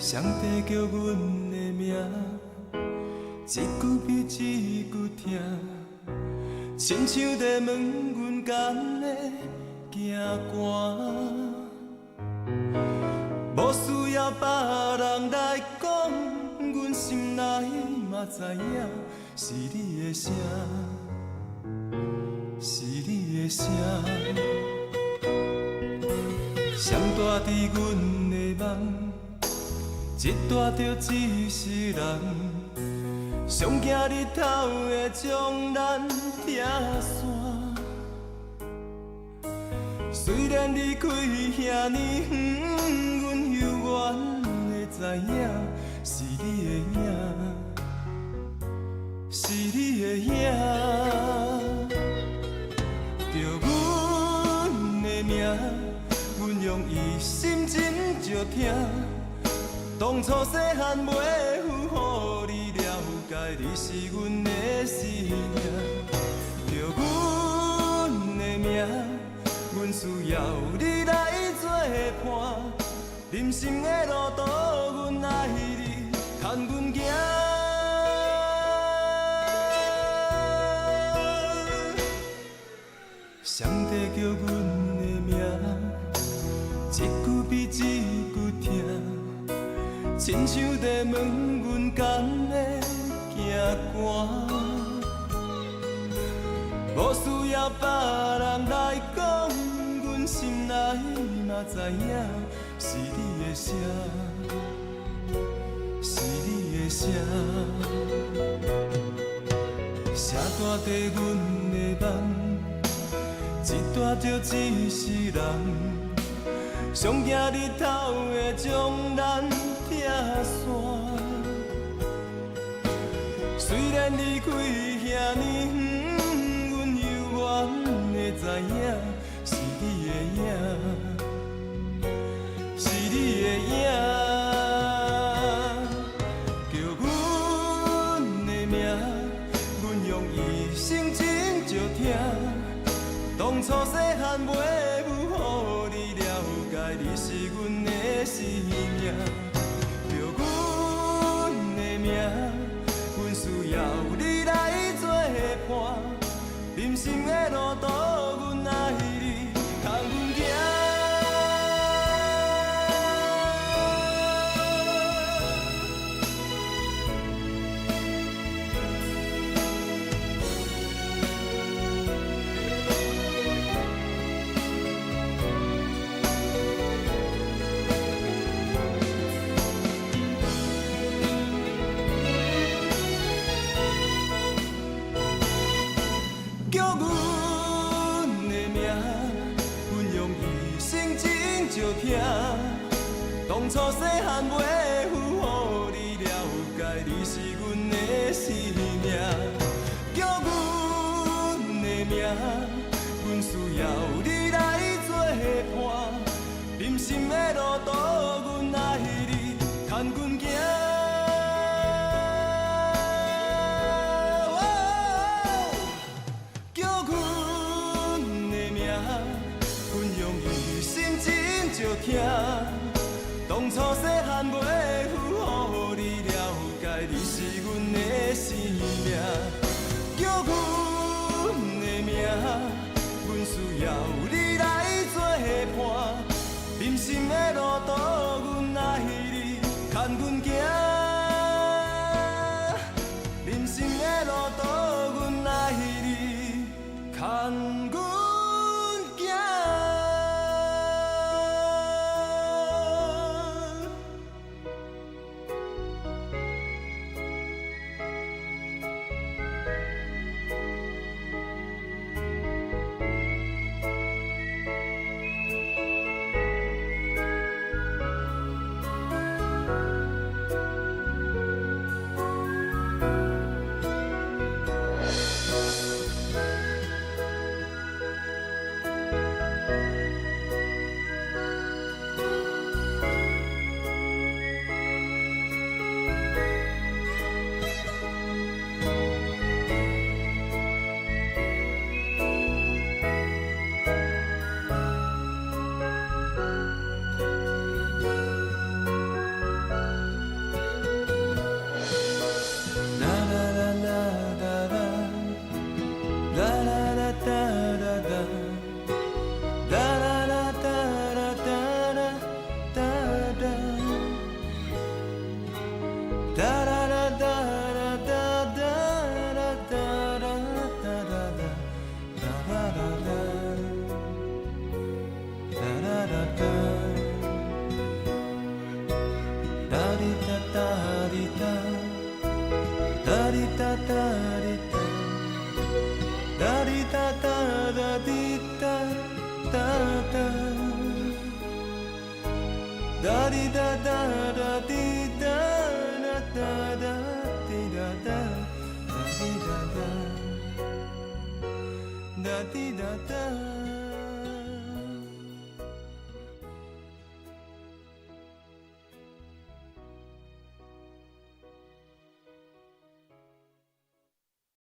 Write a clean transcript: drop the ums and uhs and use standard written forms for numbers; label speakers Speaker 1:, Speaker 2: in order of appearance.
Speaker 1: 上帝叫阮的名，一句比一句疼，亲像在问阮敢会行寒。无需要别人来讲，阮心内嘛知影，是你的声，是你的声。谁住伫阮的梦？一大着一世人，上惊日头会将咱拆散。虽然离开遐尼远，阮犹原会知影，是你的影，是你的影。着阮的名，阮用伊心真照听。当初细汉袂负予你了解，你是阮的生命。着阮的名，阮需要你来作伴。人生的路途，阮爱你，牵阮行。上帝叫阮的名，一句比一句疼。亲像在问阮敢会行寒，无需要别人来讲，阮心内嘛知影，是你的声，是你的声。谁住在阮的梦？一大着一世人。上惊日头会将咱拆散，虽然离开遐尼远，阮犹原会知影，是你的影，是你的影。叫阮的名，阮用一生真照听。当初细汉袂负予你了解，你是阮的生命。着阮的名，阮需要你来作伴。人生的路途，阮爱你，牵阮行。叫阮的名，阮用一生真照听。当初细汉袂负予你了解，你是阮的生命。叫阮的名，阮需要你来作伴。人生的路途，阮爱你，牵阮行。照听，当初细汉袂负予你了解，你是阮的生命。叫阮的名，阮需要你来作伴。人生的路途，阮爱你，牵阮行。人生的路途，阮爱你，牵阮。哩哒哒哩哒，哒哩哒哒哒滴哒哒哒，哒哩哒哒哒滴哒哒哒哒滴哒哒，哒滴哒哒，哒滴哒哒。